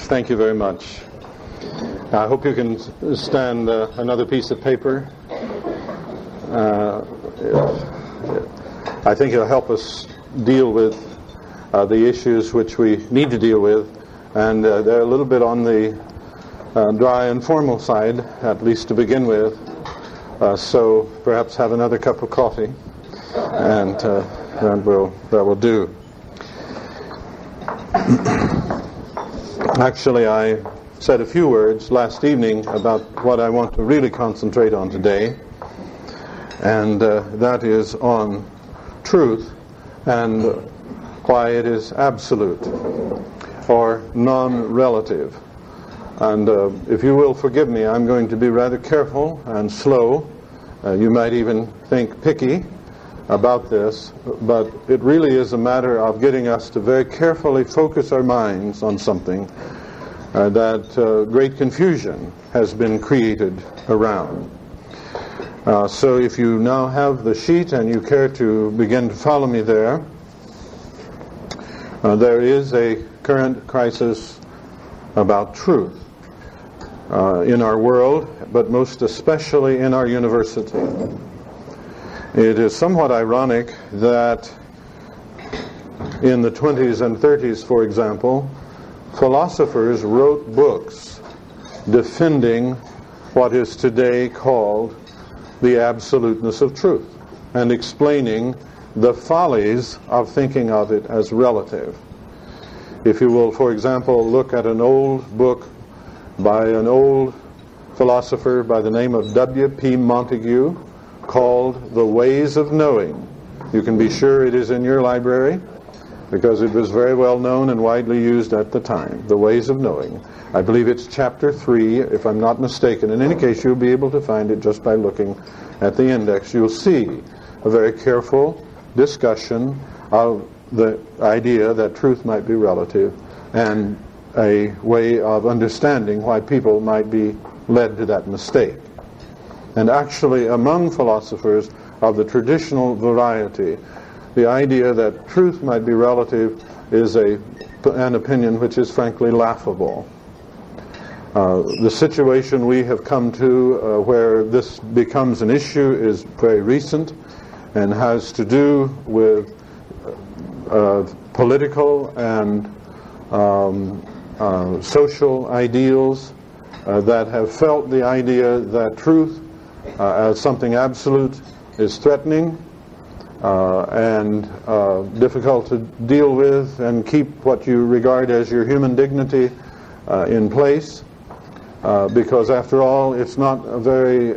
Thank you very much. I hope you can stand another piece of paper. I think it'll help us deal with the issues which we need to deal with, and they're a little bit on the dry and formal side, at least to begin with. So perhaps have another cup of coffee, and that will do. Actually, I said a few words last evening about what I want to really concentrate on today, and that is on truth and why it is absolute or non-relative. And if you will forgive me, I'm going to be rather careful and slow. You might even think picky about this, but it really is a matter of getting us to very carefully focus our minds on something that great confusion has been created around. So if you now have the sheet and you care to begin to follow me there, there is a current crisis about truth in our world, but most especially in our university. It is somewhat ironic that in the 20s and 30s, for example, philosophers wrote books defending what is today called the absoluteness of truth and explaining the follies of thinking of it as relative. If you will, for example, look at an old book by an old philosopher by the name of W.P. Montague called The Ways of Knowing. You can be sure it is in your library because it was very well known and widely used at the time. The Ways of Knowing. I believe it's chapter 3, if I'm not mistaken. In any case, you'll be able to find it just by looking at the index. You'll see a very careful discussion of the idea that truth might be relative and a way of understanding why people might be led to that mistake. And actually, among philosophers of the traditional variety, the idea that truth might be relative is an opinion which is frankly laughable. The situation we have come to where this becomes an issue is very recent and has to do with political and social ideals that have felt the idea that truth as something absolute is threatening and difficult to deal with and keep what you regard as your human dignity in place, because after all it's not a very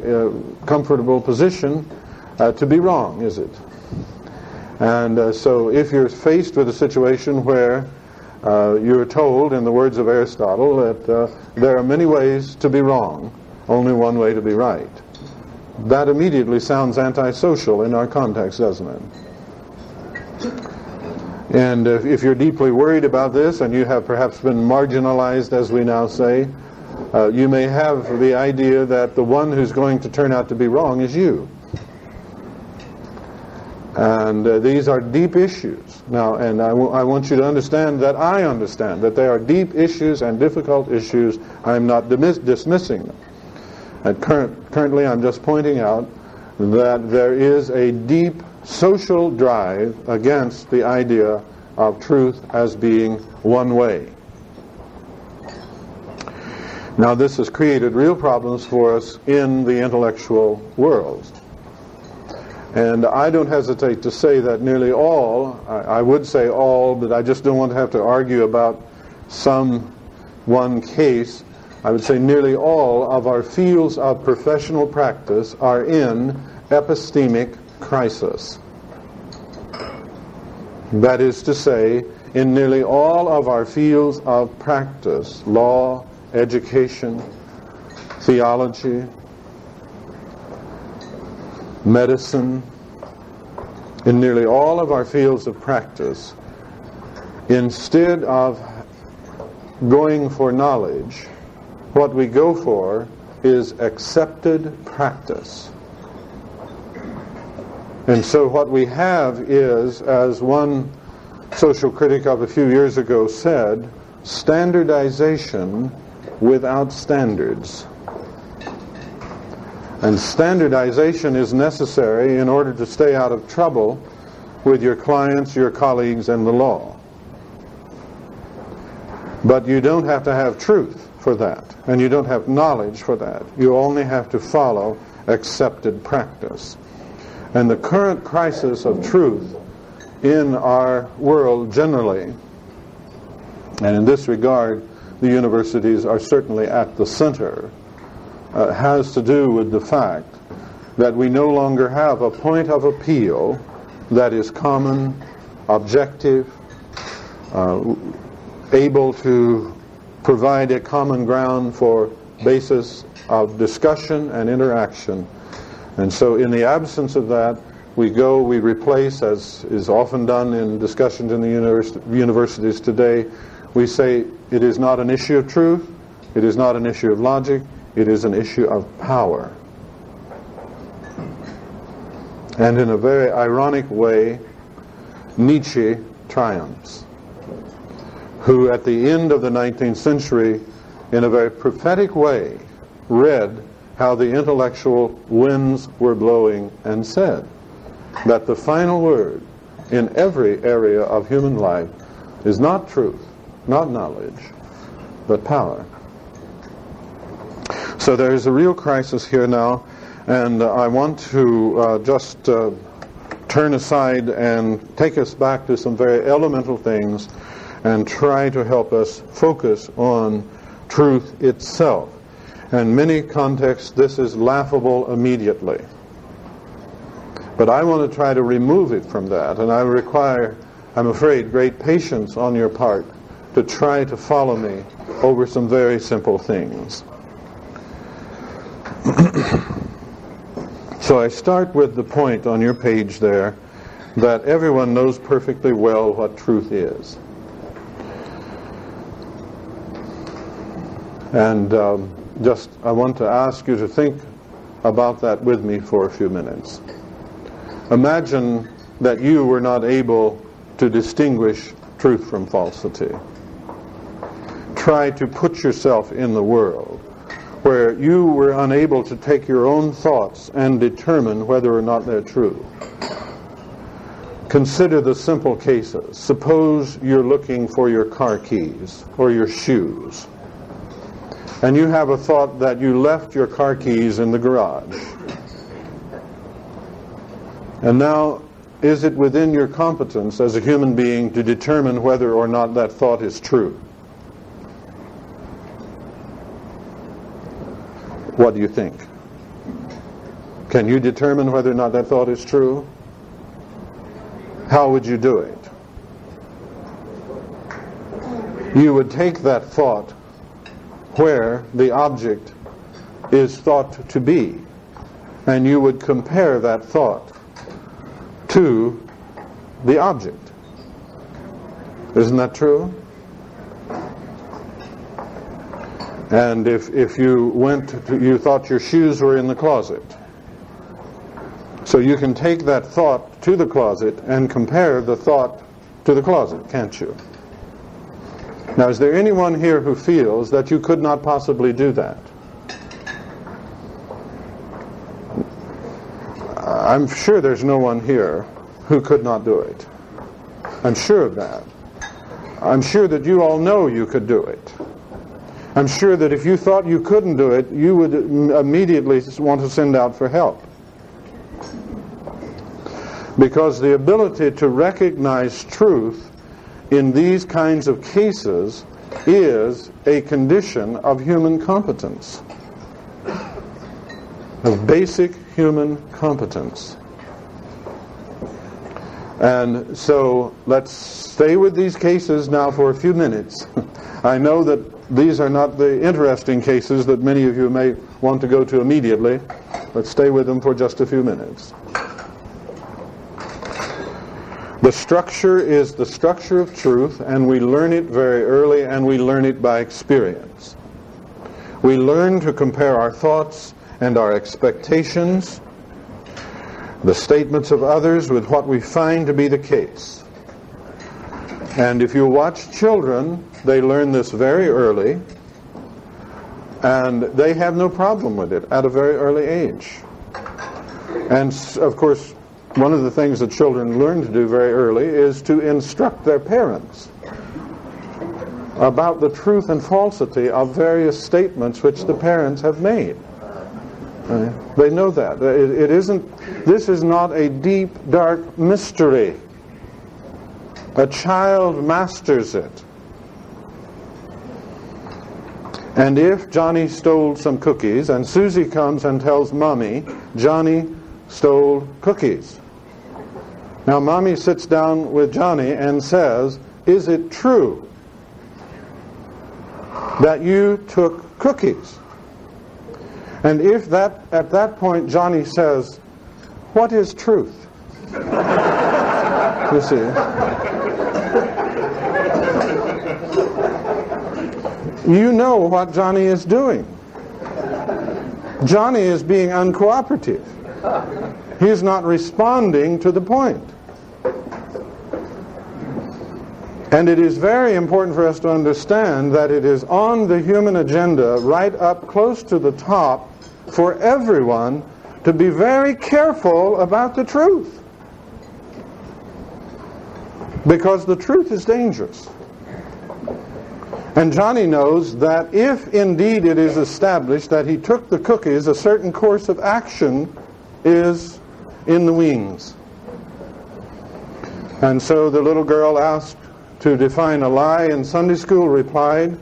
comfortable position to be wrong, is it? And so if you're faced with a situation where you're told, in the words of Aristotle, that there are many ways to be wrong, only one way to be right, that immediately sounds antisocial in our context, doesn't it? And if you're deeply worried about this and you have perhaps been marginalized, as we now say, you may have the idea that the one who's going to turn out to be wrong is you. And these are deep issues. Now, and I want you to understand that I understand that they are deep issues and difficult issues. I'm not dismissing them. And currently I'm just pointing out that there is a deep social drive against the idea of truth as being one way. Now this has created real problems for us in the intellectual world. And I don't hesitate to say that nearly all, I would say all, but I just don't want to have to argue about one case. I would say nearly all of our fields of professional practice are in epistemic crisis. That is to say, in nearly all of our fields of practice, law, education, theology, medicine, in nearly all of our fields of practice, instead of going for knowledge, what we go for is accepted practice. And so what we have is, as one social critic of a few years ago said, standardization without standards. And standardization is necessary in order to stay out of trouble with your clients, your colleagues, and the law. But you don't have to have truth for that, and you don't have knowledge for that. You only have to follow accepted practice. And the current crisis of truth in our world generally, and in this regard, the universities are certainly at the center, has to do with the fact that we no longer have a point of appeal that is common, objective, able to provide a common ground for basis of discussion and interaction. And so in the absence of that, we replace, as is often done in discussions in the universities today, we say it is not an issue of truth, it is not an issue of logic, it is an issue of power. And in a very ironic way, Nietzsche triumphs, who at the end of the 19th century, in a very prophetic way, read how the intellectual winds were blowing and said that the final word in every area of human life is not truth, not knowledge, but power. So there is a real crisis here now, and I want to just turn aside and take us back to some very elemental things and try to help us focus on truth itself. In many contexts, this is laughable immediately. But I want to try to remove it from that, and I require, I'm afraid, great patience on your part to try to follow me over some very simple things. So I start with the point on your page there that everyone knows perfectly well what truth is. And I want to ask you to think about that with me for a few minutes. Imagine that you were not able to distinguish truth from falsity. Try to put yourself in the world where you were unable to take your own thoughts and determine whether or not they're true. Consider the simple cases. Suppose you're looking for your car keys or your shoes, and you have a thought that you left your car keys in the garage. And now, is it within your competence as a human being to determine whether or not that thought is true? What do you think? Can you determine whether or not that thought is true? How would you do it? You would take that thought where the object is thought to be, and you would compare that thought to the object. Isn't that true? And if you thought your shoes were in the closet, so you can take that thought to the closet and compare the thought to the closet, can't you? Now, is there anyone here who feels that you could not possibly do that? I'm sure there's no one here who could not do it. I'm sure of that. I'm sure that you all know you could do it. I'm sure that if you thought you couldn't do it, you would immediately want to send out for help. Because the ability to recognize truth in these kinds of cases is a condition of human competence, of basic human competence. And so let's stay with these cases now for a few minutes. I know that these are not the interesting cases that many of you may want to go to immediately. Let's stay with them for just a few minutes. The structure is the structure of truth, and we learn it very early, and we learn it by experience. We learn to compare our thoughts and our expectations, the statements of others, with what we find to be the case. And if you watch children They learn this very early, and they have no problem with it at a very early age. And of course, one of the things that children learn to do very early is to instruct their parents about the truth and falsity of various statements which the parents have made. They know that. This is not a deep, dark mystery. A child masters it. And if Johnny stole some cookies, and Susie comes and tells Mommy, Johnny stole cookies. Now Mommy sits down with Johnny and says, is it true that you took cookies? And if at that point Johnny says, what is truth? You see. You know what Johnny is doing. Johnny is being uncooperative. He's not responding to the point. And it is very important for us to understand that it is on the human agenda, right up close to the top, for everyone to be very careful about the truth. Because the truth is dangerous. And Johnny knows that if indeed it is established that he took the cookies, a certain course of action is in the wings. And so the little girl asked to define a lie in Sunday school replied,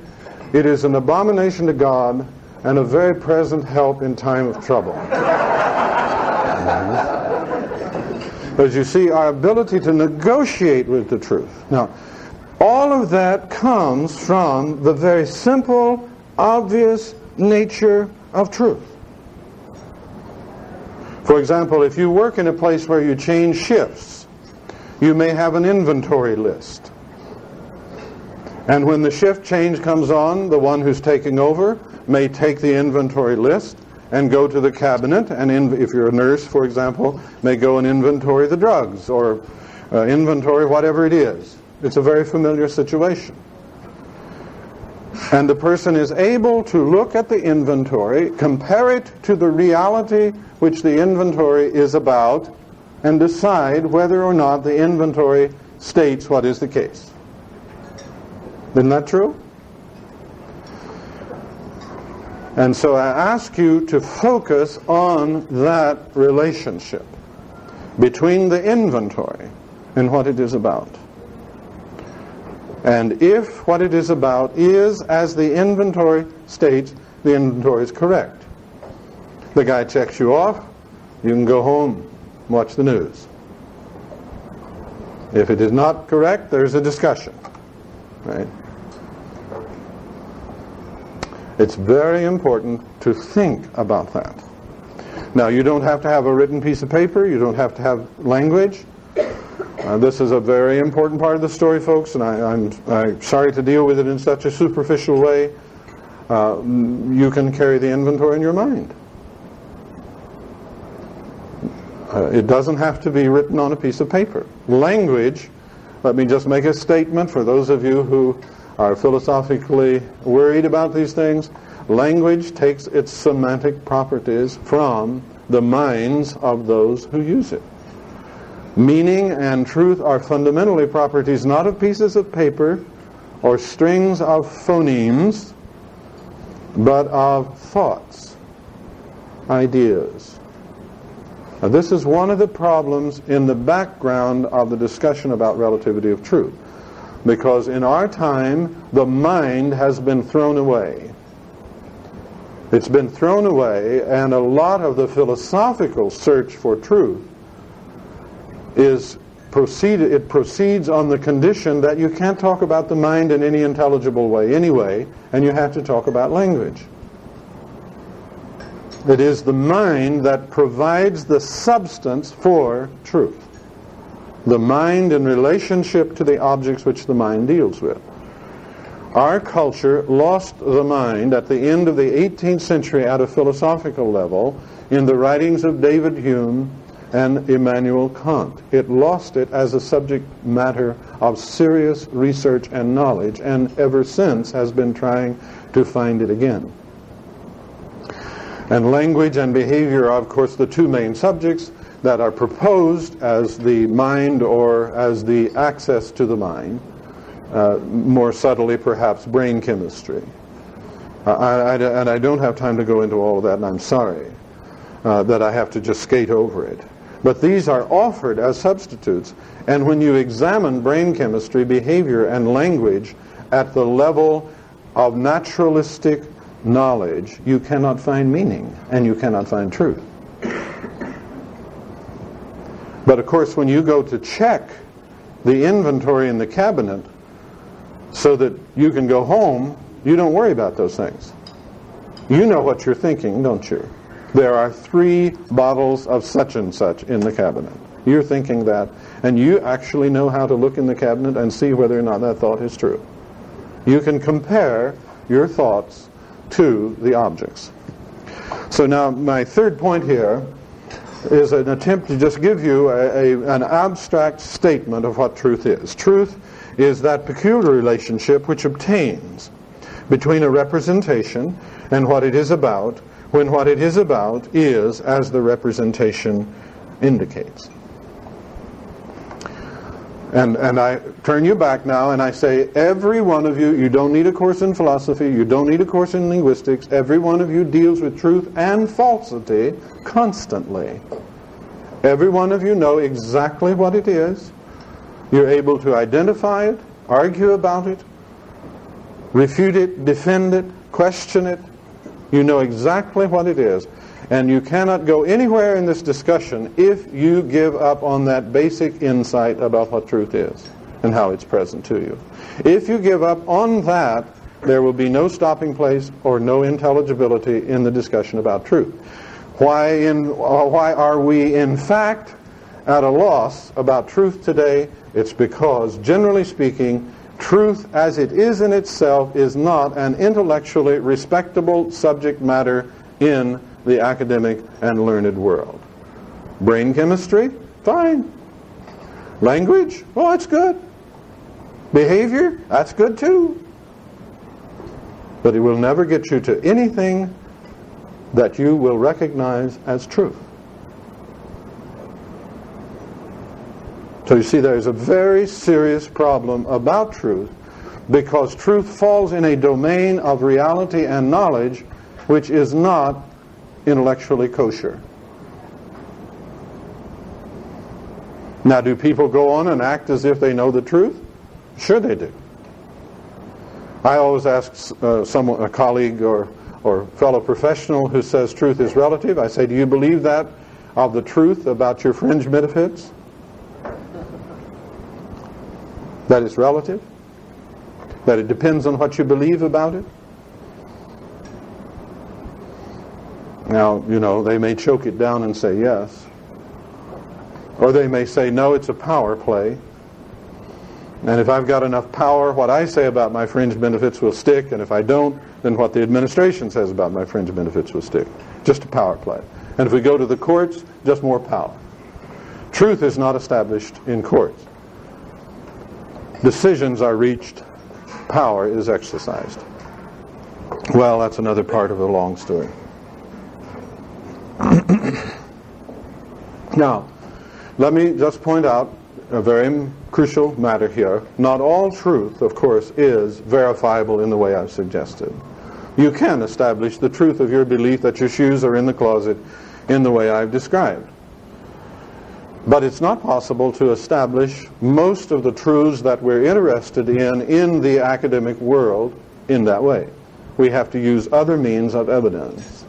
it is an abomination to God and a very present help in time of trouble. As you see, our ability to negotiate with the truth. Now, all of that comes from the very simple, obvious nature of truth. For example, if you work in a place where you change shifts, you may have an inventory list. And when the shift change comes on, the one who's taking over may take the inventory list and go to the cabinet, and if you're a nurse, for example, may go and inventory the drugs or inventory whatever it is. It's a very familiar situation. And the person is able to look at the inventory, compare it to the reality which the inventory is about, and decide whether or not the inventory states what is the case. Isn't that true? And so I ask you to focus on that relationship between the inventory and what it is about. And if what it is about is as the inventory states, the inventory is correct. The guy checks you off, you can go home, watch the news. If it is not correct, there's a discussion. Right? It's very important to think about that. Now, you don't have to have a written piece of paper. You don't have to have language. This is a very important part of the story, folks, and I'm sorry to deal with it in such a superficial way. You can carry the inventory in your mind. It doesn't have to be written on a piece of paper. Language, let me just make a statement for those of you who are philosophically worried about these things. Language takes its semantic properties from the minds of those who use it. Meaning and truth are fundamentally properties not of pieces of paper or strings of phonemes, but of thoughts, ideas. Now, this is one of the problems in the background of the discussion about relativity of truth. Because in our time, the mind has been thrown away. It's been thrown away, and a lot of the philosophical search for truth proceeds on the condition that you can't talk about the mind in any intelligible way anyway, and you have to talk about language. It is the mind that provides the substance for truth. The mind in relationship to the objects which the mind deals with. Our culture lost the mind at the end of the 18th century at a philosophical level in the writings of David Hume and Immanuel Kant. It lost it as a subject matter of serious research and knowledge, and ever since has been trying to find it again. And language and behavior are, of course, the two main subjects that are proposed as the mind, or as the access to the mind, more subtly perhaps brain chemistry. And I don't have time to go into all of that, and I'm sorry that I have to just skate over it. But these are offered as substitutes, and when you examine brain chemistry, behavior, and language at the level of naturalistic knowledge, you cannot find meaning, and you cannot find truth. But of course, when you go to check the inventory in the cabinet so that you can go home, you don't worry about those things. You know what you're thinking, don't you? There are 3 bottles of such and such in the cabinet. You're thinking that, and you actually know how to look in the cabinet and see whether or not that thought is true. You can compare your thoughts to the objects. So now my third point here is an attempt to just give you an abstract statement of what truth is. Truth is that peculiar relationship which obtains between a representation and what it is about, when what it is about is as the representation indicates. And I turn you back now and I say, every one of you, you don't need a course in philosophy, you don't need a course in linguistics, every one of you deals with truth and falsity constantly. Every one of you know exactly what it is. You're able to identify it, argue about it, refute it, defend it, question it. You know exactly what it is. And you cannot go anywhere in this discussion if you give up on that basic insight about what truth is and how it's present to you. If you give up on that, there will be no stopping place or no intelligibility in the discussion about truth. Why are we in fact at a loss about truth today? It's because, generally speaking, truth as it is in itself is not an intellectually respectable subject matter in the academic and learned world. Brain chemistry? Fine. Language? Oh, that's good. Behavior? That's good too. But it will never get you to anything that you will recognize as truth. So you see, there's a very serious problem about truth, because truth falls in a domain of reality and knowledge which is not intellectually kosher. Now, do people go on and act as if they know the truth? Sure they do. I always ask a colleague or fellow professional who says truth is relative, I say, do you believe that of the truth about your fringe benefits? That it's relative? That it depends on what you believe about it? Now, you know, they may choke it down and say yes. Or they may say, no, it's a power play. And if I've got enough power, what I say about my fringe benefits will stick. And if I don't, then what the administration says about my fringe benefits will stick. Just a power play. And if we go to the courts, just more power. Truth is not established in courts. Decisions are reached. Power is exercised. Well, that's another part of a long story. Now, let me just point out a very crucial matter here. Not all truth, of course, is verifiable in the way I've suggested. You can establish the truth of your belief that your shoes are in the closet in the way I've described. But it's not possible to establish most of the truths that we're interested in the academic world in that way. We have to use other means of evidence.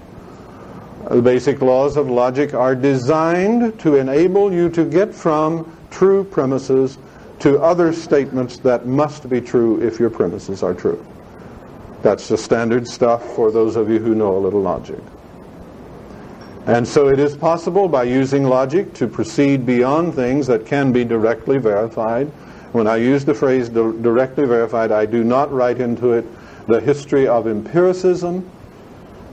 The basic laws of logic are designed to enable you to get from true premises to other statements that must be true if your premises are true. That's the standard stuff for those of you who know a little logic. And so it is possible by using logic to proceed beyond things that can be directly verified. When I use the phrase directly verified, I do not write into it the history of empiricism,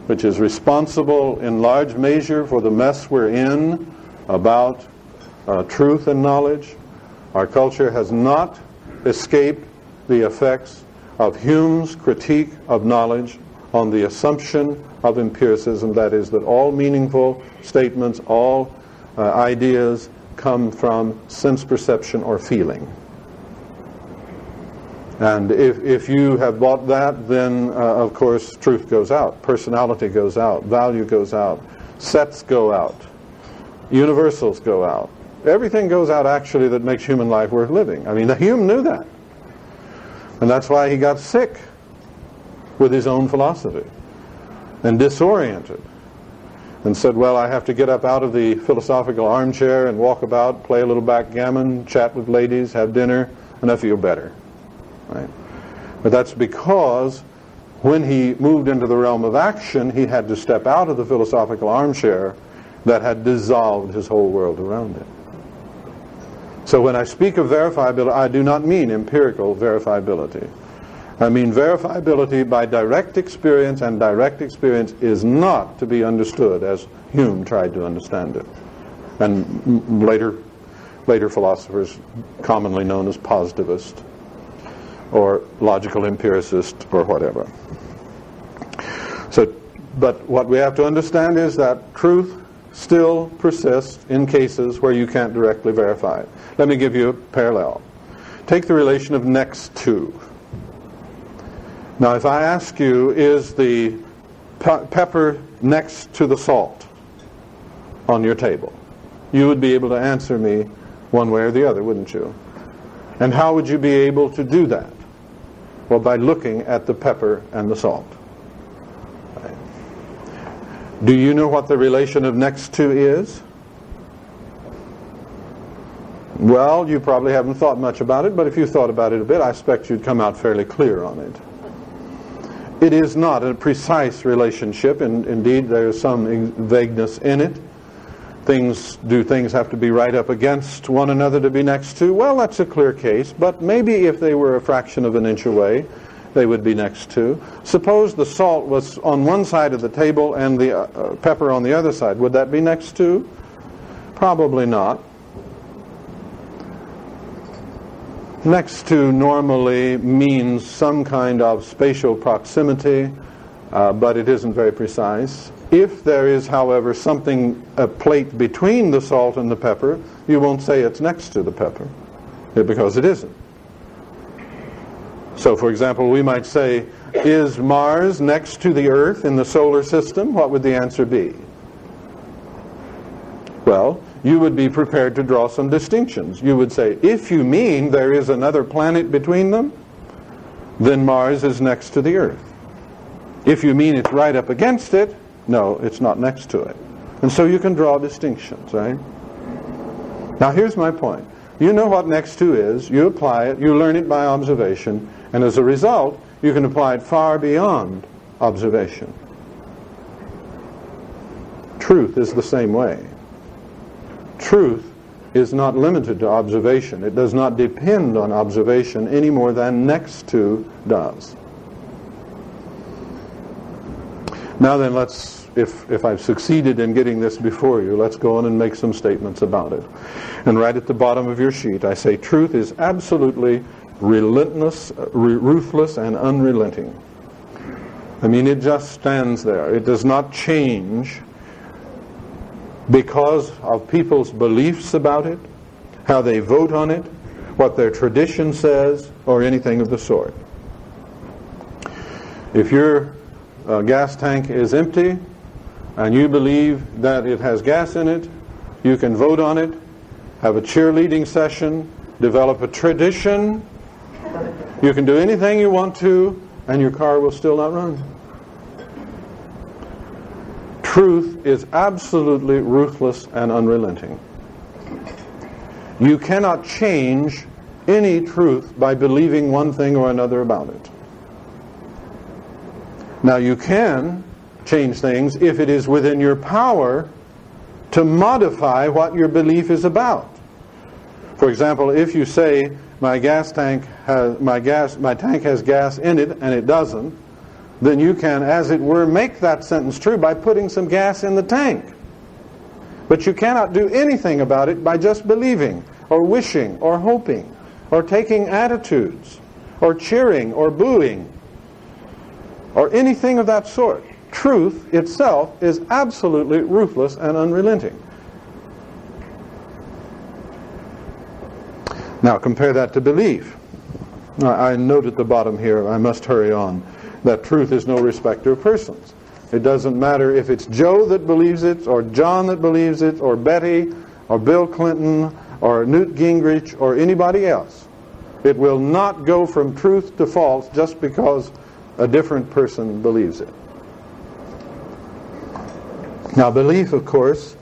which is responsible in large measure for the mess we're in about truth and knowledge. Our culture has not escaped the effects of Hume's critique of knowledge on the assumption of empiricism, that is, that all meaningful statements, all ideas come from sense perception or feeling. And if you have bought that, then of course truth goes out, personality goes out, value goes out, sets go out, universals go out. Everything goes out actually that makes human life worth living. I mean, Hume knew that. And that's why he got sick with his own philosophy and disoriented and said, well, I have to get up out of the philosophical armchair and walk about, play a little backgammon, chat with ladies, have dinner, and I feel better. Right? But that's because when he moved into the realm of action, he had to step out of the philosophical armchair that had dissolved his whole world around it. So when I speak of verifiability, I do not mean empirical verifiability. I mean verifiability by direct experience, and direct experience is not to be understood as Hume tried to understand it. And later philosophers commonly known as positivist or logical empiricist or whatever. But what we have to understand is that truth still persists in cases where you can't directly verify it. Let me give you a parallel. Take the relation of next to. Now, if I ask you, is the pepper next to the salt on your table? You would be able to answer me one way or the other, wouldn't you? And how would you be able to do that? Well, by looking at the pepper and the salt. Do you know what the relation of next to is? Well, you probably haven't thought much about it, but if you thought about it a bit, I expect you'd come out fairly clear on it. It is not a precise relationship, and indeed there is some vagueness in it. Do things have to be right up against one another to be next to? Well, that's a clear case, but maybe if they were a fraction of an inch away, they would be next to. Suppose the salt was on one side of the table and the pepper on the other side. Would that be next to? Probably not. Next to normally means some kind of spatial proximity, but it isn't very precise. If there is, however, a plate between the salt and the pepper, you won't say it's next to the pepper, because it isn't. So, for example, we might say, is Mars next to the Earth in the solar system? What would the answer be? Well, you would be prepared to draw some distinctions. You would say, if you mean there is another planet between them, then Mars is next to the Earth. If you mean it's right up against it, no, it's not next to it. And so you can draw distinctions, right? Now, here's my point. You know what next to is, you apply it, you learn it by observation, and as a result, you can apply it far beyond observation. Truth is the same way. Truth is not limited to observation. It does not depend on observation any more than next to does. Now then, if I've succeeded in getting this before you, let's go on and make some statements about it. And right at the bottom of your sheet, I say truth is absolutely relentless, ruthless, and unrelenting. I mean, it just stands there. It does not change because of people's beliefs about it, how they vote on it, what their tradition says, or anything of the sort. If your gas tank is empty and you believe that it has gas in it, you can vote on it, have a cheerleading session, develop a tradition. You can do anything you want to, and your car will still not run. Truth is absolutely ruthless and unrelenting. You cannot change any truth by believing one thing or another about it. Now, you can change things if it is within your power to modify what your belief is about. For example, if you say my tank has gas in it and it doesn't, then you can, as it were, make that sentence true by putting some gas in the tank. But you cannot do anything about it by just believing, or wishing, or hoping, or taking attitudes, or cheering, or booing, or anything of that sort. Truth itself is absolutely ruthless and unrelenting. Now compare that to belief. I note at the bottom here, I must hurry on, that truth is no respecter of persons. It doesn't matter if it's Joe that believes it, or John that believes it, or Betty, or Bill Clinton, or Newt Gingrich, or anybody else. It will not go from truth to false just because a different person believes it. Now belief, of course,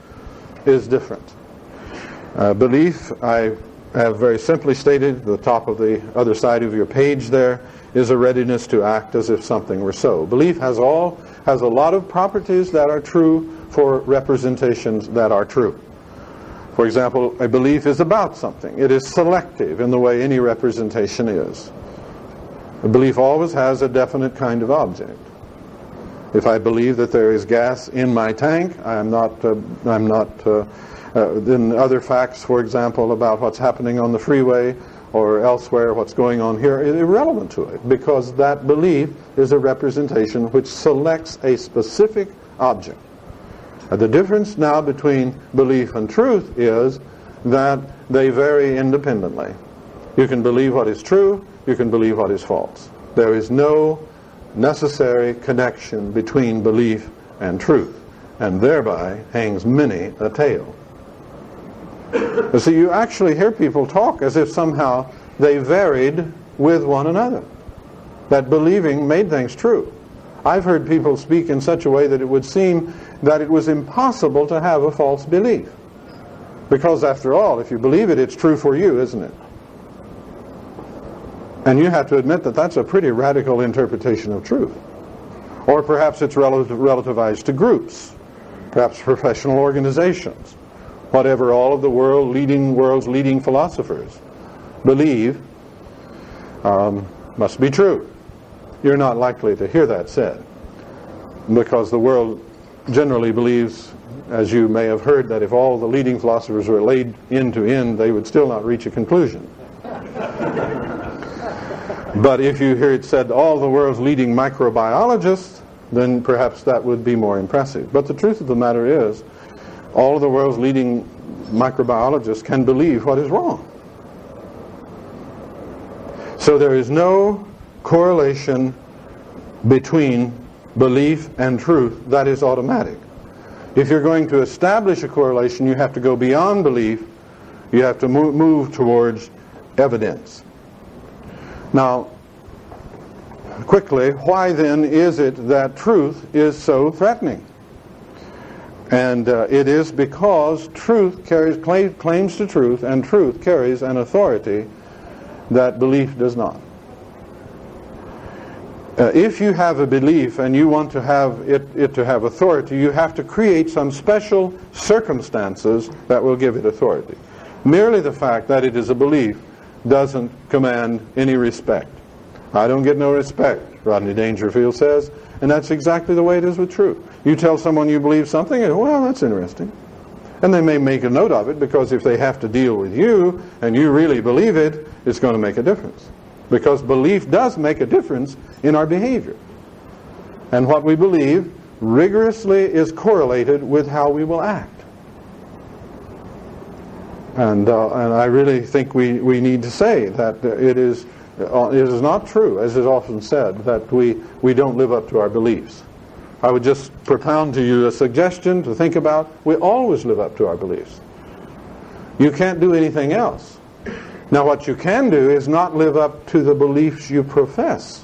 is different. Belief, I have very simply stated, the top of the other side of your page there, is a readiness to act as if something were so. Belief has a lot of properties that are true for representations that are true. For example, a belief is about something. It is selective in the way any representation is. A belief always has a definite kind of object. If I believe that there is gas in my tank, I'm not then other facts, for example, about what's happening on the freeway or elsewhere, what's going on here, is irrelevant to it, because that belief is a representation which selects a specific object. The difference now between belief and truth is that they vary independently. You can believe what is true, you can believe what is false. There is no necessary connection between belief and truth, and thereby hangs many a tale. So you actually hear people talk as if somehow they varied with one another, that believing made things true. I've heard people speak in such a way that it would seem that it was impossible to have a false belief. Because after all, if you believe it, it's true for you, isn't it? And you have to admit that that's a pretty radical interpretation of truth. Or perhaps it's relativized to groups, perhaps professional organizations. Whatever all of the world's leading philosophers believe must be true. You're not likely to hear that said, because the world generally believes, as you may have heard, that if all the leading philosophers were laid end to end, they would still not reach a conclusion. But if you hear it said all the world's leading microbiologists, then perhaps that would be more impressive. But the truth of the matter is, all of the world's leading microbiologists can believe what is wrong. So there is no correlation between belief and truth that is automatic. If you're going to establish a correlation, you have to go beyond belief. You have to move towards evidence. Now, quickly, why then is it that truth is so threatening? And it is because truth carries claims to truth, and truth carries an authority that belief does not. If you have a belief and you want to have it to have authority, you have to create some special circumstances that will give it authority. Merely the fact that it is a belief doesn't command any respect. I don't get no respect, Rodney Dangerfield says, and that's exactly the way it is with truth. You tell someone you believe something, and well, that's interesting. And they may make a note of it, because if they have to deal with you and you really believe it, it's going to make a difference. Because belief does make a difference in our behavior. And what we believe rigorously is correlated with how we will act. And I really think we need to say that it is not true, as is often said, that we don't live up to our beliefs. I would just propound to you a suggestion to think about. We always live up to our beliefs. You can't do anything else. Now what you can do is not live up to the beliefs you profess.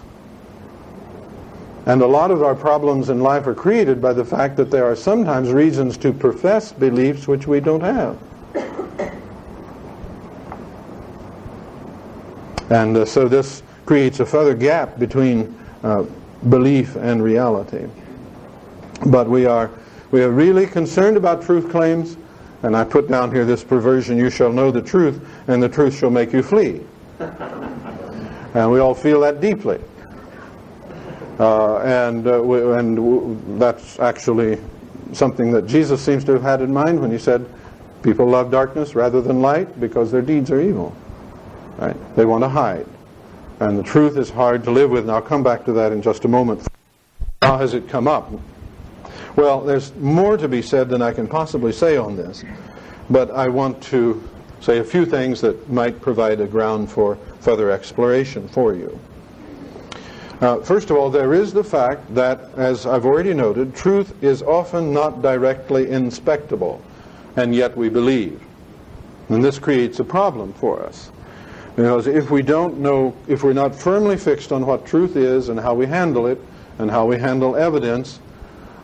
And a lot of our problems in life are created by the fact that there are sometimes reasons to profess beliefs which we don't have. And so this creates a further gap between belief and reality. But we are really concerned about truth claims, and I put down here this perversion: you shall know the truth, and the truth shall make you flee. And we all feel that deeply. And that's actually something that Jesus seems to have had in mind when he said, people love darkness rather than light because their deeds are evil. Right? They want to hide. And the truth is hard to live with. And I'll come back to that in just a moment. How has it come up? Well, there's more to be said than I can possibly say on this. But I want to say a few things that might provide a ground for further exploration for you. First of all, there is the fact that, as I've already noted, truth is often not directly inspectable, and yet we believe. And this creates a problem for us. Because if we don't know, if we're not firmly fixed on what truth is and how we handle it, and how we handle evidence,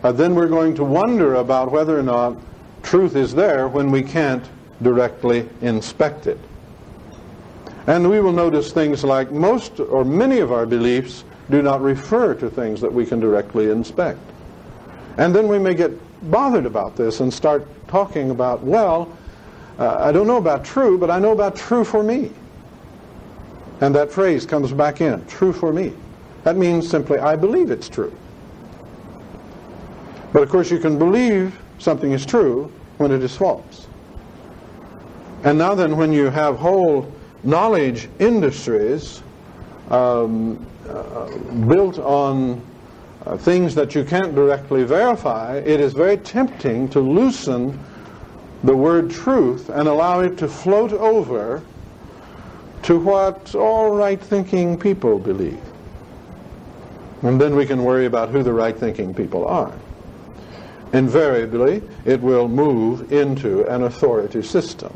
then we're going to wonder about whether or not truth is there when we can't directly inspect it. And we will notice things like most or many of our beliefs do not refer to things that we can directly inspect. And then we may get bothered about this and start talking about, well, I don't know about true, but I know about true for me. And that phrase comes back in, true for me. That means simply, I believe it's true. But of course you can believe something is true when it is false. And now then, when you have whole knowledge industries built on things that you can't directly verify, it is very tempting to loosen the word truth and allow it to float over to what all right-thinking people believe. And then we can worry about who the right-thinking people are. Invariably, it will move into an authority system.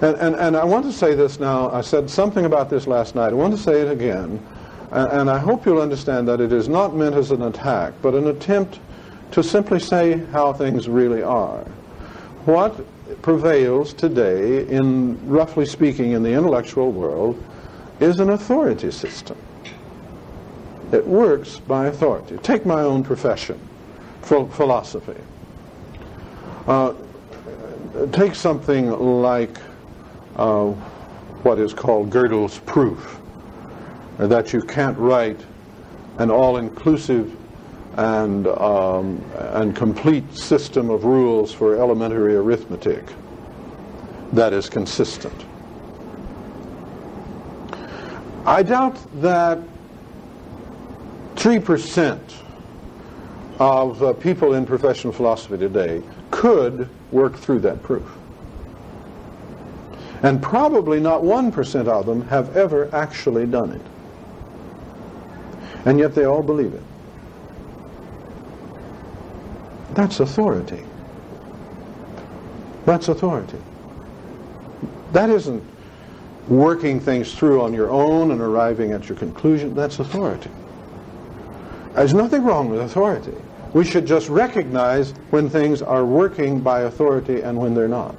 And I want to say this now. I said something about this last night. I want to say it again. And I hope you'll understand that it is not meant as an attack, but an attempt to simply say how things really are. What prevails today, in roughly speaking, in the intellectual world, is an authority system. It works by authority. Take my own profession, philosophy. Take something like what is called Gödel's proof, that you can't write an all-inclusive and complete system of rules for elementary arithmetic that is consistent. I doubt that 3% of people in professional philosophy today could work through that proof. And probably not 1% of them have ever actually done it. And yet they all believe it. That's authority. That's authority. That isn't working things through on your own and arriving at your conclusion. That's authority. There's nothing wrong with authority. We should just recognize when things are working by authority and when they're not.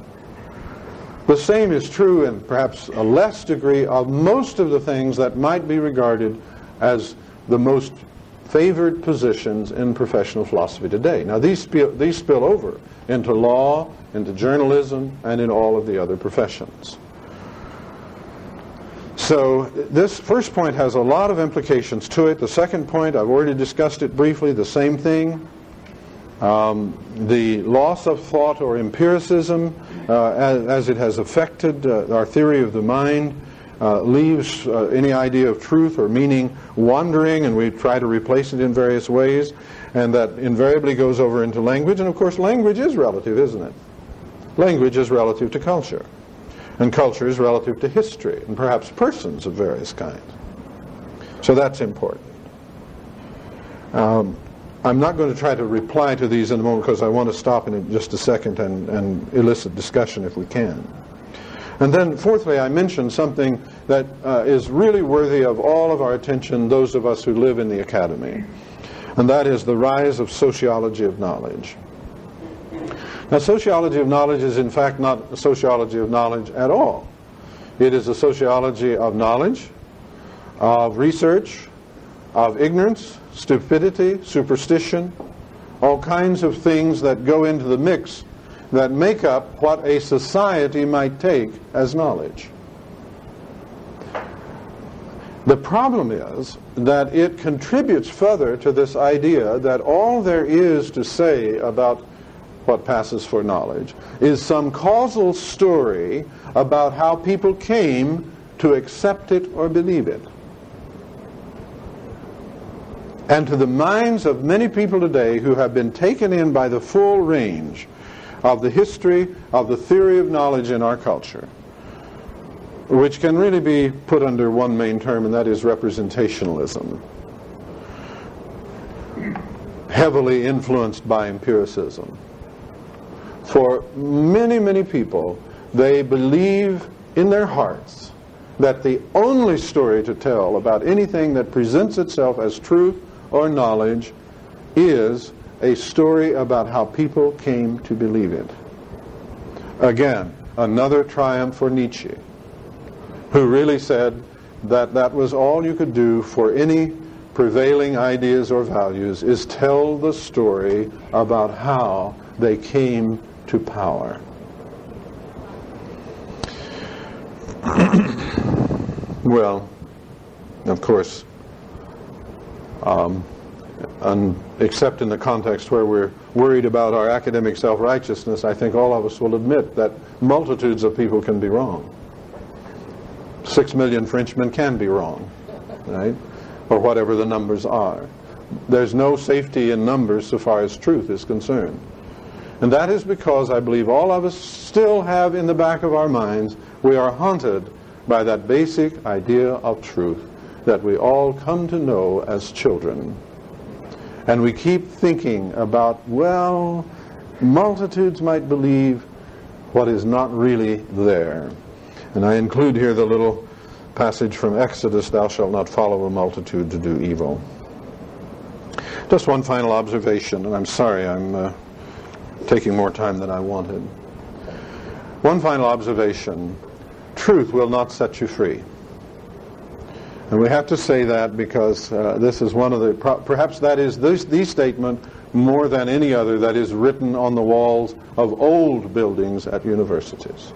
The same is true, in perhaps a less degree, of most of the things that might be regarded as the most favored positions in professional philosophy today. Now these spill over into law, into journalism, and in all of the other professions. So this first point has a lot of implications to it. The second point, I've already discussed it briefly, the same thing. The loss of thought or empiricism, as it has affected our theory of the mind, leaves any idea of truth or meaning wandering, and we try to replace it in various ways, and that invariably goes over into language. And of course language is relative, isn't it? Language is relative to culture, and culture is relative to history, and perhaps persons of various kinds. So that's important. I'm not going to try to reply to these in a moment because I want to stop in just a second and elicit discussion if we can. And then fourthly, I mentioned something that is really worthy of all of our attention, those of us who live in the academy, and that is the rise of sociology of knowledge. Now, sociology of knowledge is in fact not a sociology of knowledge at all. It is a sociology of knowledge, of research, of ignorance, stupidity, superstition, all kinds of things that go into the mix that make up what a society might take as knowledge. The problem is that it contributes further to this idea that all there is to say about what passes for knowledge is some causal story about how people came to accept it or believe it. And to the minds of many people today who have been taken in by the full range of the history of the theory of knowledge in our culture, which can really be put under one main term, and that is representationalism, heavily influenced by empiricism. For many, many people, they believe in their hearts that the only story to tell about anything that presents itself as truth or knowledge is a story about how people came to believe it. Again, another triumph for Nietzsche, who really said that that was all you could do for any prevailing ideas or values, is tell the story about how they came to power. Well, of course, except in the context where we're worried about our academic self-righteousness, I think all of us will admit that multitudes of people can be wrong. 6 million Frenchmen can be wrong, right? Or whatever the numbers are. There's no safety in numbers so far as truth is concerned. And that is because I believe all of us still have in the back of our minds, we are haunted by that basic idea of truth that we all come to know as children. And we keep thinking about, well, multitudes might believe what is not really there. And I include here the little passage from Exodus, thou shalt not follow a multitude to do evil. Just one final observation, and I'm sorry I'm taking more time than I wanted. One final observation. Truth will not set you free. And we have to say that because this is one of the, perhaps that is the statement more than any other that is written on the walls of old buildings at universities.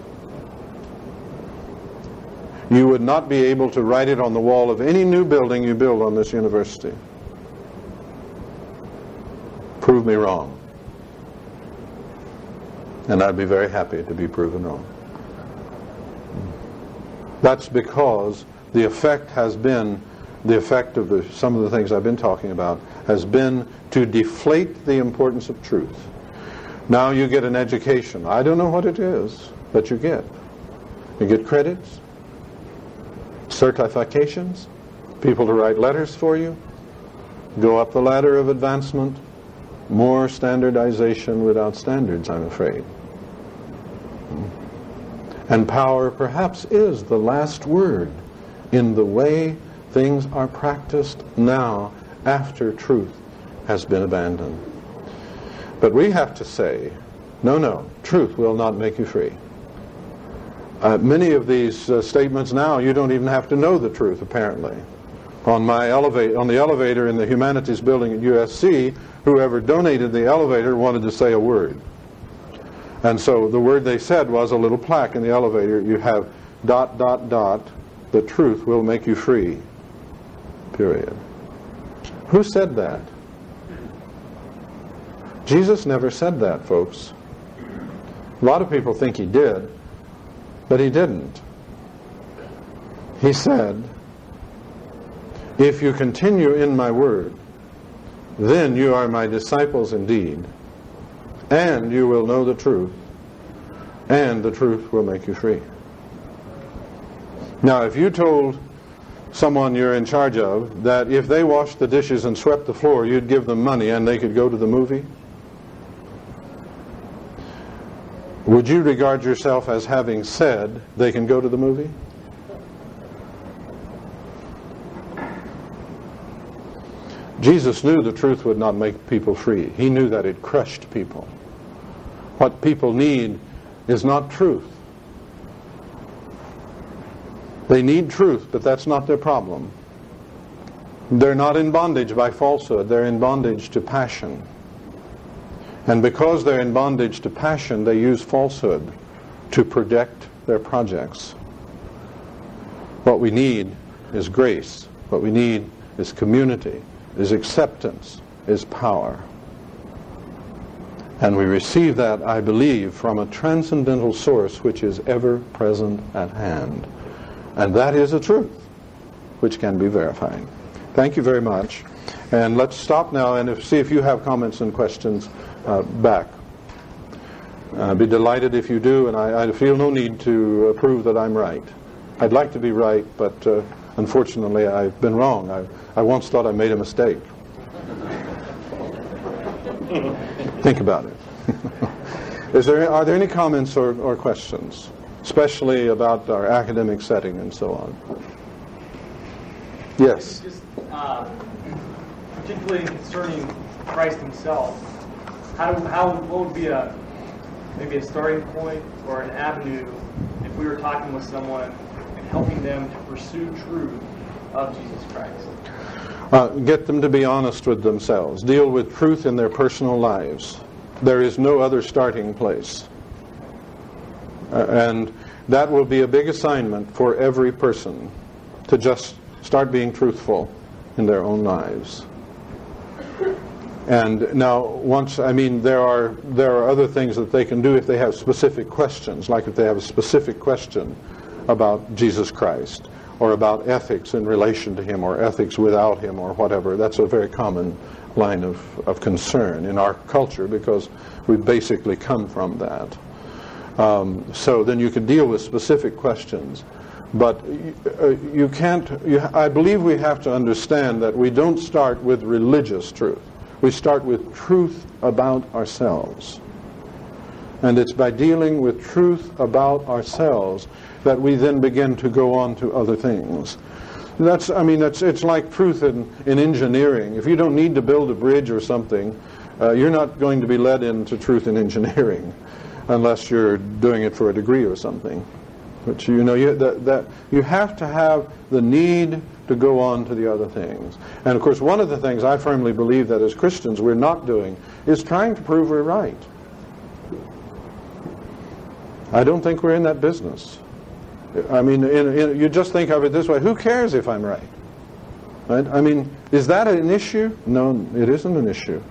You would not be able to write it on the wall of any new building you build on this university. Prove me wrong. And I'd be very happy to be proven wrong. That's because the effect has been, the effect of some of the things I've been talking about, has been to deflate the importance of truth. Now you get an education. I don't know what it is, but you get. You get credits, certifications, people to write letters for you, go up the ladder of advancement, more standardization without standards, I'm afraid. And power perhaps is the last word in the way things are practiced now after truth has been abandoned. But we have to say, no, truth will not make you free. Many of these statements now, you don't even have to know the truth, apparently. On the elevator in the humanities building at USC, whoever donated the elevator wanted to say a word. And so the word they said was a little plaque in the elevator. You have ... the truth will make you free. Period. Who said that? Jesus never said that, folks. A lot of people think he did, but he didn't. He said, if you continue in my word, then you are my disciples indeed, and you will know the truth, and the truth will make you free. Now, if you told someone you're in charge of that if they washed the dishes and swept the floor, you'd give them money and they could go to the movie, would you regard yourself as having said they can go to the movie? Jesus knew the truth would not make people free. He knew that it crushed people. What people need is not truth. They need truth, but that's not their problem. They're not in bondage by falsehood. They're in bondage to passion. And because they're in bondage to passion, they use falsehood to protect their projects. What we need is grace. What we need is community, is acceptance, is power. And we receive that, I believe, from a transcendental source which is ever present at hand. And that is a truth which can be verified. Thank you very much. And let's stop now and see if you have comments and questions back. I'd be delighted if you do, and I feel no need to prove that I'm right. I'd like to be right, but unfortunately I've been wrong. I once thought I made a mistake. Think about it. Are there any comments or questions, especially about our academic setting and so on? Yes. Just, particularly concerning Christ Himself, what would be maybe a starting point or an avenue if we were talking with someone and helping them to pursue truth of Jesus Christ? Get them to be honest with themselves. Deal with truth in their personal lives. There is no other starting place. And that will be a big assignment for every person, to just start being truthful in their own lives. And now, there are other things that they can do if they have specific questions, like if they have a specific question about Jesus Christ, or about ethics in relation to Him, or ethics without Him, or whatever. That's a very common line of concern in our culture, because we basically come from that. So then you can deal with specific questions. But you can't, I believe we have to understand that we don't start with religious truth. We start with truth about ourselves. And it's by dealing with truth about ourselves that we then begin to go on to other things. It's like truth in engineering. If you don't need to build a bridge or something, you're not going to be led into truth in engineering unless you're doing it for a degree or something. But you have to have the need to go on to the other things. And of course, one of the things I firmly believe that as Christians we're not doing is trying to prove we're right. I don't think we're in that business. You just think of it this way: who cares if I'm right? Right? Is that an issue? No, it isn't an issue.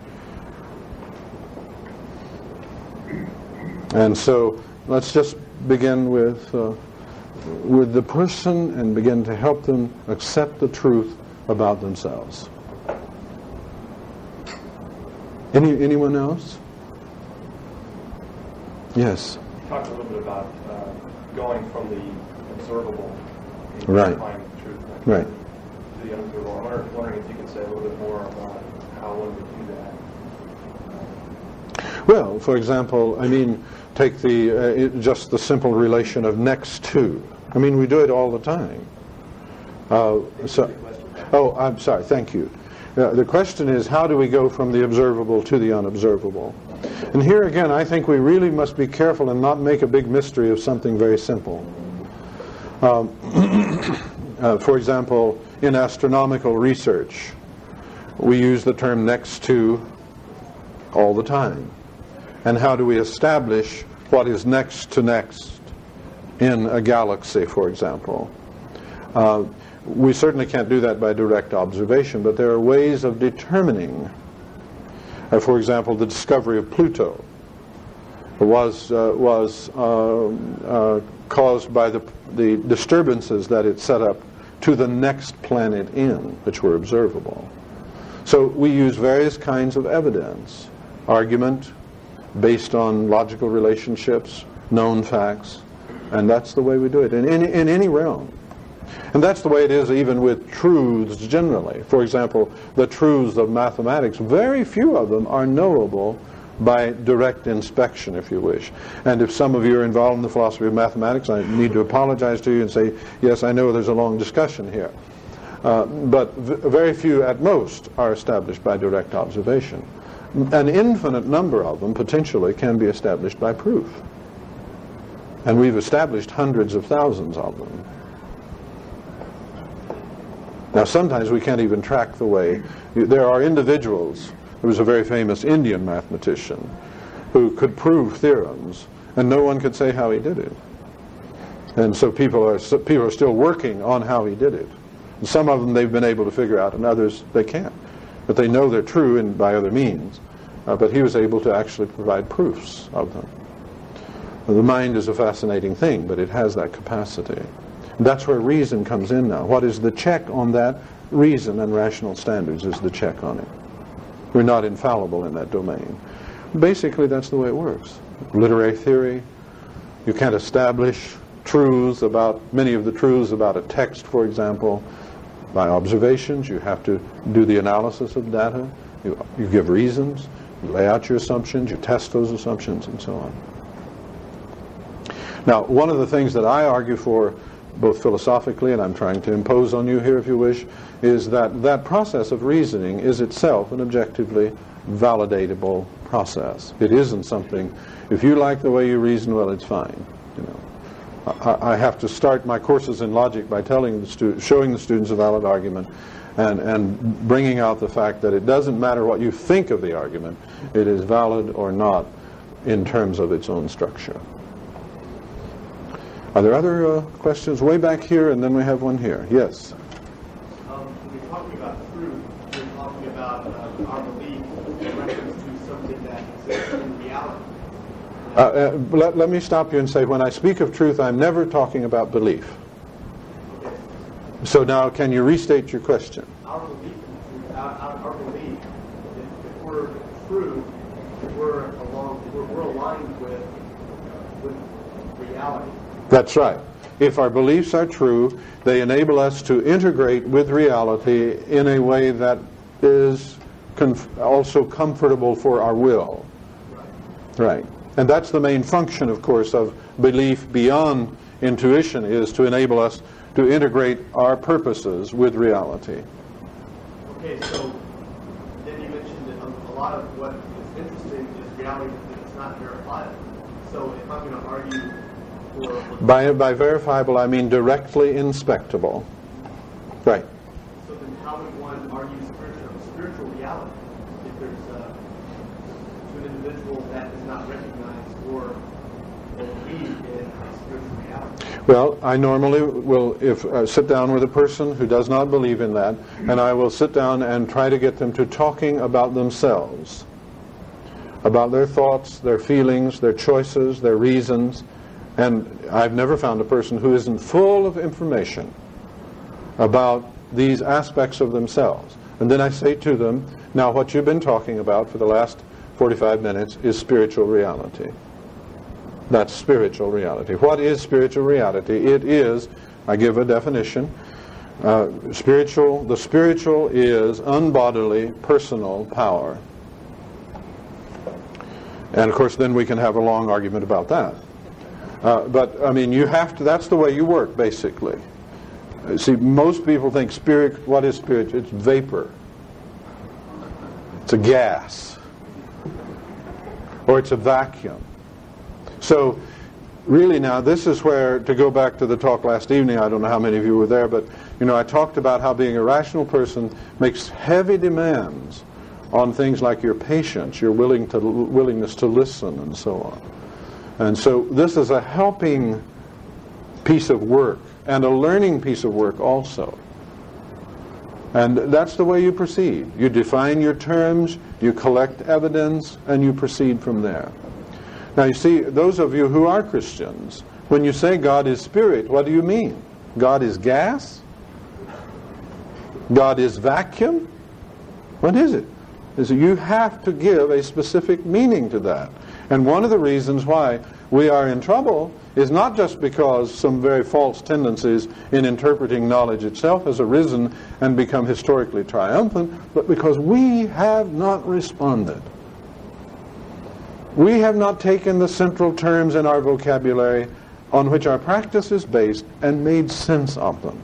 And so let's just begin with the person and begin to help them accept the truth about themselves. Anyone else? Yes. You talked a little bit about going from the observable, right, finding the truth, right, to the unobservable. I'm wondering if you could say a little bit more about how one would do that. Well, for example, take just the simple relation of next to. We do it all the time. I'm sorry, thank you. The question is, how do we go from the observable to the unobservable? And here again, I think we really must be careful and not make a big mystery of something very simple. For example, in astronomical research, we use the term next to all the time. And how do we establish what is next to next in a galaxy, for example? We certainly can't do that by direct observation, but there are ways of determining. For example, the discovery of Pluto was caused by the disturbances that it set up to the next planet in, which were observable. So we use various kinds of evidence, argument based on logical relationships, known facts, and that's the way we do it in any realm. And that's the way it is even with truths generally. For example, the truths of mathematics, very few of them are knowable by direct inspection, if you wish. And if some of you are involved in the philosophy of mathematics, I need to apologize to you and say, yes, I know there's a long discussion here. But very few at most are established by direct observation. An infinite number of them potentially can be established by proof. And we've established hundreds of thousands of them. Now sometimes we can't even track the way. There are individuals, there was a very famous Indian mathematician who could prove theorems, and no one could say how he did it. And so people are still working on how he did it. Some of them they've been able to figure out, and others they can't. But they know they're true by other means. But he was able to actually provide proofs of them. The mind is a fascinating thing, but it has that capacity. And that's where reason comes in now. What is the check on that? Reason and rational standards is the check on it. We're not infallible in that domain. Basically, that's the way it works. Literary theory, you can't establish truths about, many of the truths about a text, for example, by observations. You have to do the analysis of data. You give reasons. You lay out your assumptions. You test those assumptions, and so on. Now, one of the things that I argue for, both philosophically, and I'm trying to impose on you here if you wish, is that that process of reasoning is itself an objectively validatable process. It isn't something, if you like the way you reason, well, it's fine. You know, I have to start my courses in logic by showing the students a valid argument and bringing out the fact that it doesn't matter what you think of the argument, it is valid or not in terms of its own structure. Are there other questions? Way back here, and then we have one here. Yes? When you're talking about truth, you're talking about our belief in reference to something that exists in reality. Let me stop you and say, when I speak of truth, I'm never talking about belief. Okay. So now, can you restate your question? Our belief in truth, our belief, if we're true, we're aligned with reality. That's right. If our beliefs are true, they enable us to integrate with reality in a way that is also comfortable for our will. Right. And that's the main function, of course, of belief beyond intuition, is to enable us to integrate our purposes with reality. Okay, so then you mentioned that a lot of what is interesting is reality that it's not verifiable. So if I'm going to argue By verifiable, I mean directly inspectable. Right. So then how would one argue spiritual reality if there's to an individual that does not recognize or believe in spiritual reality? Well, I normally will sit down with a person who does not believe in that, and I will sit down and try to get them to talking about themselves, about their thoughts, their feelings, their choices, their reasons. And I've never found a person who isn't full of information about these aspects of themselves. And then I say to them, now what you've been talking about for the last 45 minutes is spiritual reality. That's spiritual reality. What is spiritual reality? It is, I give a definition, the spiritual is unbodily personal power. And of course then we can have a long argument about that. But, I mean, you have to, that's the way you work, basically. See, most people think spirit, what is spirit? It's vapor. It's a gas. Or it's a vacuum. So, really now, this is where, to go back to the talk last evening, I don't know how many of you were there, but, you know, I talked about how being a rational person makes heavy demands on things like your patience, your willingness to listen, and so on. And so this is a helping piece of work and a learning piece of work also. And that's the way you proceed. You define your terms, you collect evidence, and you proceed from there. Now you see, those of you who are Christians, when you say God is spirit, what do you mean? God is gas? God is vacuum? What is it? You have to give a specific meaning to that. And one of the reasons why we are in trouble is not just because some very false tendencies in interpreting knowledge itself has arisen and become historically triumphant, but because we have not responded. We have not taken the central terms in our vocabulary on which our practice is based and made sense of them.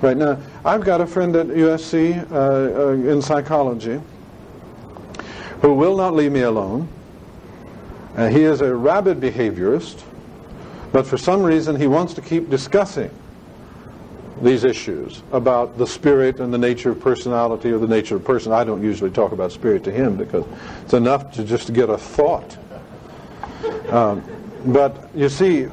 Right now, I've got a friend at USC in psychology who will not leave me alone. He is a rabid behaviorist, but for some reason he wants to keep discussing these issues about the spirit and the nature of personality or the nature of person. I don't usually talk about spirit to him because it's enough to just get a thought. But you see,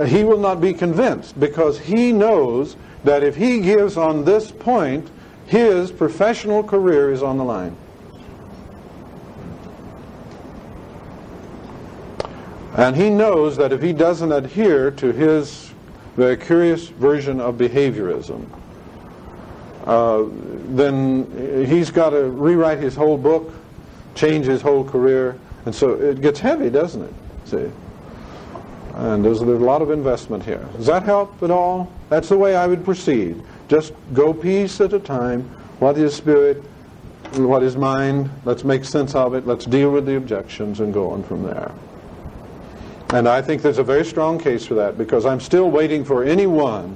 he will not be convinced because he knows that if he gives on this point, his professional career is on the line. And he knows that if he doesn't adhere to his very curious version of behaviorism, then he's got to rewrite his whole book, change his whole career, and so it gets heavy, doesn't it? See? And there's a lot of investment here. Does that help at all? That's the way I would proceed. Just go piece at a time. What is spirit? What is mind? Let's make sense of it. Let's deal with the objections and go on from there. And I think there's a very strong case for that, because I'm still waiting for anyone,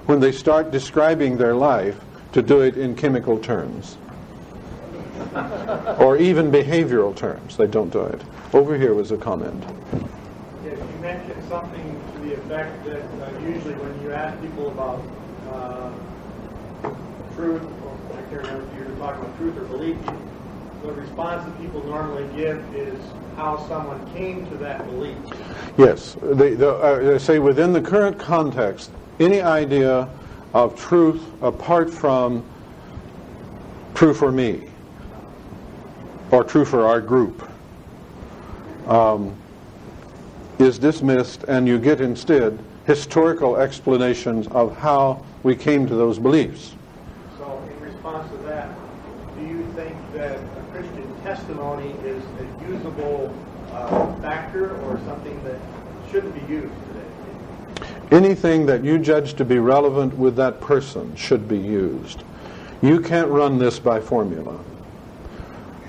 when they start describing their life, to do it in chemical terms. Or even behavioral terms. They don't do it. Over here was a comment. Yes, you mentioned something to the effect that usually when you ask people about truth, or I can't remember if you were talking about truth or belief, the response that people normally give is how someone came to that belief. Yes. They say within the current context, any idea of truth apart from true for me, or true for our group, is dismissed, and you get instead historical explanations of how we came to those beliefs. So in response to that, do you think that a Christian testimony is a usable factor or something that shouldn't be used today? Anything that you judge to be relevant with that person should be used. You can't run this by formula.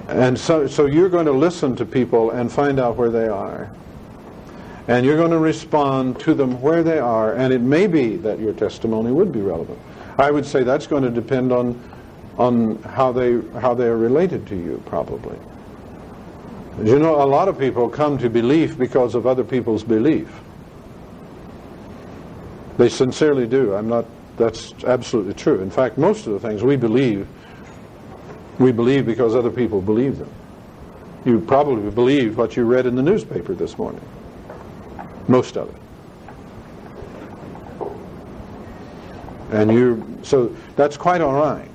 And so you're going to listen to people and find out where they are. And you're going to respond to them where they are, and it may be that your testimony would be relevant. I would say that's going to depend on how they are related to you, probably. You know, a lot of people come to belief because of other people's belief. They sincerely do. That's absolutely true. In fact, most of the things we believe because other people believe them. You probably believe what you read in the newspaper this morning. Most of it. And so that's quite all right.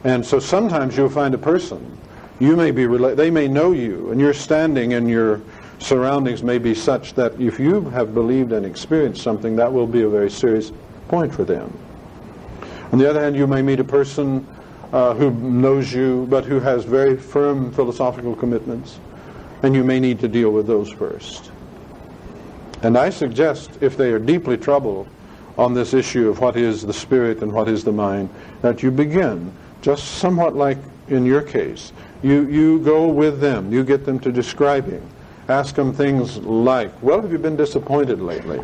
And so sometimes you'll find a person, they may know you, and your standing and your surroundings may be such that if you have believed and experienced something, that will be a very serious point for them. On the other hand, you may meet a person who knows you, but who has very firm philosophical commitments, and you may need to deal with those first. And I suggest, if they are deeply troubled on this issue of what is the spirit and what is the mind, that you begin, just somewhat like in your case, you go with them, you get them to describing. Ask them things like, well, have you been disappointed lately?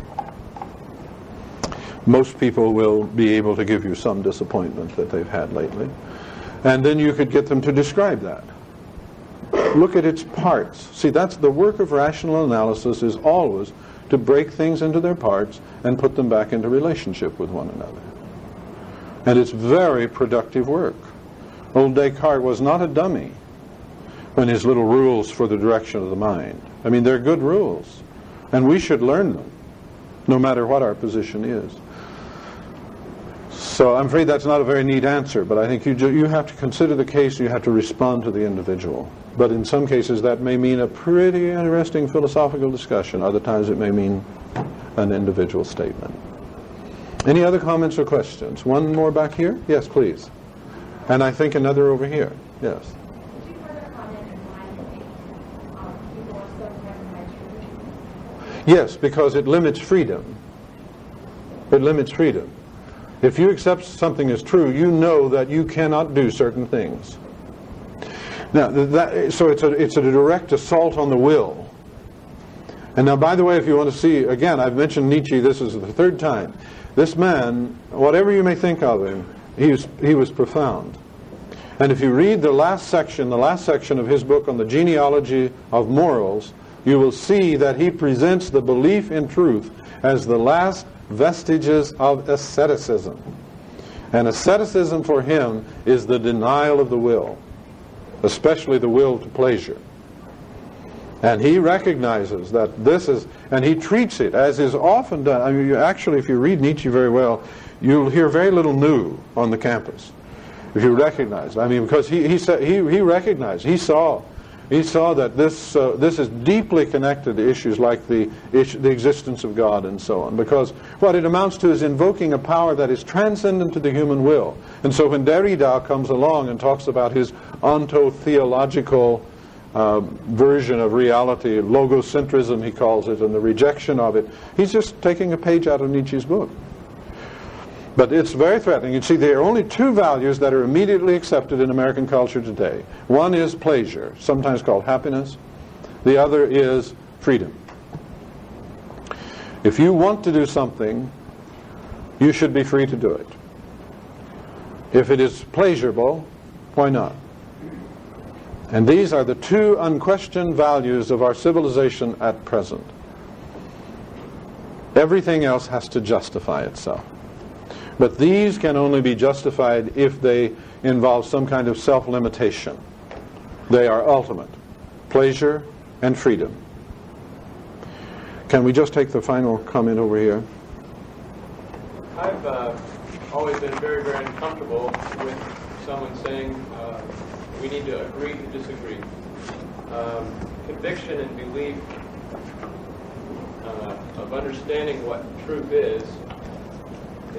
Most people will be able to give you some disappointment that they've had lately. And then you could get them to describe that. Look at its parts. See, that's the work of rational analysis, is always to break things into their parts and put them back into relationship with one another. And it's very productive work. Old Descartes was not a dummy when his little rules for the direction of the mind. I mean, they're good rules, and we should learn them, no matter what our position is. So I'm afraid that's not a very neat answer, but I think you have to consider the case, you have to respond to the individual. But in some cases that may mean a pretty interesting philosophical discussion. Other times it may mean an individual statement. Any other comments or questions? One more back here? Yes, please. And I think another over here. Yes. Could you further comment on why people are so threatened by truth? Yes, because it limits freedom. It limits freedom. If you accept something as true, you know that you cannot do certain things. Now, so it's a direct assault on the will. And now, by the way, if you want to see, again, I've mentioned Nietzsche, this is the third time. This man, whatever you may think of him, he was profound. And if you read the last section of his book on the genealogy of morals, you will see that he presents the belief in truth as the last vestiges of asceticism. And asceticism for him is the denial of the will, especially the will to pleasure. And he recognizes that this is, and he treats it as is often done. I mean, actually, if you read Nietzsche very well, you'll hear very little new on the campus. If you recognize, I mean, because he said he recognized, he saw that this is deeply connected to issues like the existence of God and so on. Because what it amounts to is invoking a power that is transcendent to the human will. And so when Derrida comes along and talks about his ontotheological version of reality, logocentrism he calls it, and the rejection of it, he's just taking a page out of Nietzsche's book. But it's very threatening. You see, there are only two values that are immediately accepted in American culture today. One is pleasure, sometimes called happiness. The other is freedom. If you want to do something, you should be free to do it. If it is pleasurable, why not? And these are the two unquestioned values of our civilization at present. Everything else has to justify itself. But these can only be justified if they involve some kind of self-limitation. They are ultimate. Pleasure and freedom. Can we just take the final comment over here? I've always been very, very uncomfortable with someone saying we need to agree to disagree. Conviction and belief of understanding what truth is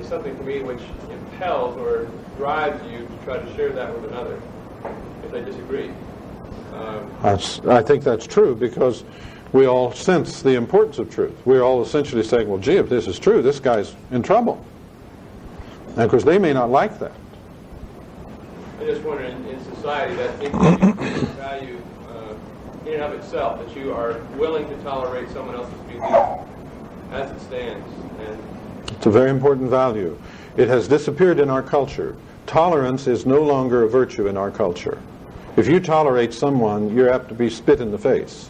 something for me which impels or drives you to try to share that with another if they disagree. I think that's true, because we all sense the importance of truth. We're all essentially saying, well, gee, if this is true, this guy's in trouble. And of course, they may not like that. I just wonder, in society, that increases value in and of itself, that you are willing to tolerate someone else's belief as it stands. And it's a very important value. It has disappeared in our culture. Tolerance is no longer a virtue in our culture. If you tolerate someone, you're apt to be spit in the face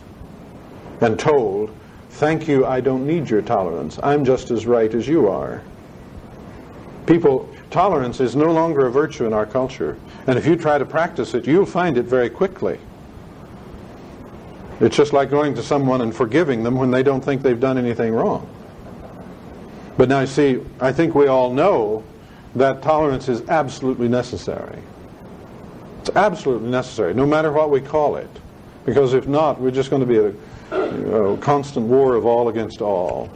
and told, thank you, I don't need your tolerance. I'm just as right as you are. Tolerance is no longer a virtue in our culture. And if you try to practice it, you'll find it very quickly. It's just like going to someone and forgiving them when they don't think they've done anything wrong. But now, you see, I think we all know that tolerance is absolutely necessary. It's absolutely necessary, no matter what we call it. Because if not, we're just going to be a constant war of all against all.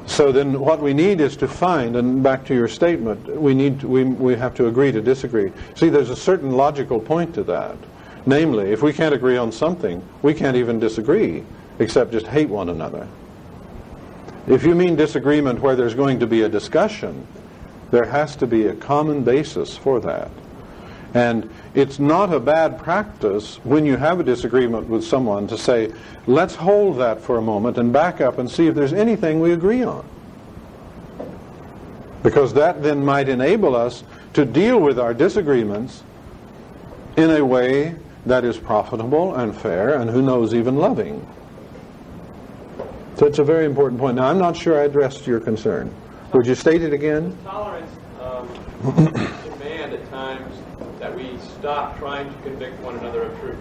So then what we need is to find, and back to your statement, we have to agree to disagree. See, there's a certain logical point to that. Namely, if we can't agree on something, we can't even disagree, except just hate one another. If you mean disagreement where there's going to be a discussion, there has to be a common basis for that. And it's not a bad practice when you have a disagreement with someone to say, let's hold that for a moment and back up and see if there's anything we agree on. Because that then might enable us to deal with our disagreements in a way that is profitable and fair and, who knows, even loving. So it's a very important point. Now, I'm not sure I addressed your concern. Would you state it again? Tolerance demand at times that we stop trying to convict one another of truth.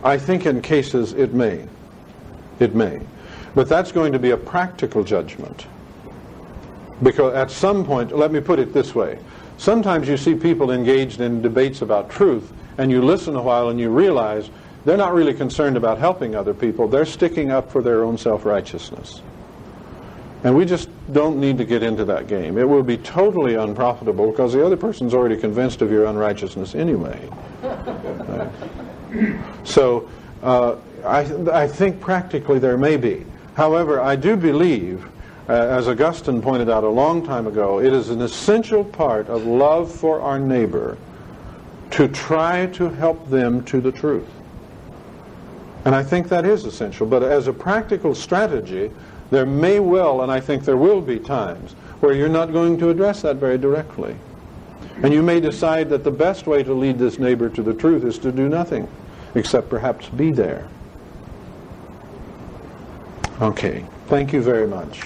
I think in cases it may. It may. But that's going to be a practical judgment. Because at some point, let me put it this way. Sometimes you see people engaged in debates about truth, and you listen a while and you realize they're not really concerned about helping other people. They're sticking up for their own self-righteousness. And we just don't need to get into that game. It will be totally unprofitable because the other person's already convinced of your unrighteousness anyway. So I think practically there may be. However, I do believe, as Augustine pointed out a long time ago, it is an essential part of love for our neighbor to try to help them to the truth. And I think that is essential. But as a practical strategy, there may well, and I think there will be times, where you're not going to address that very directly. And you may decide that the best way to lead this neighbor to the truth is to do nothing, except perhaps be there. Okay. Thank you very much.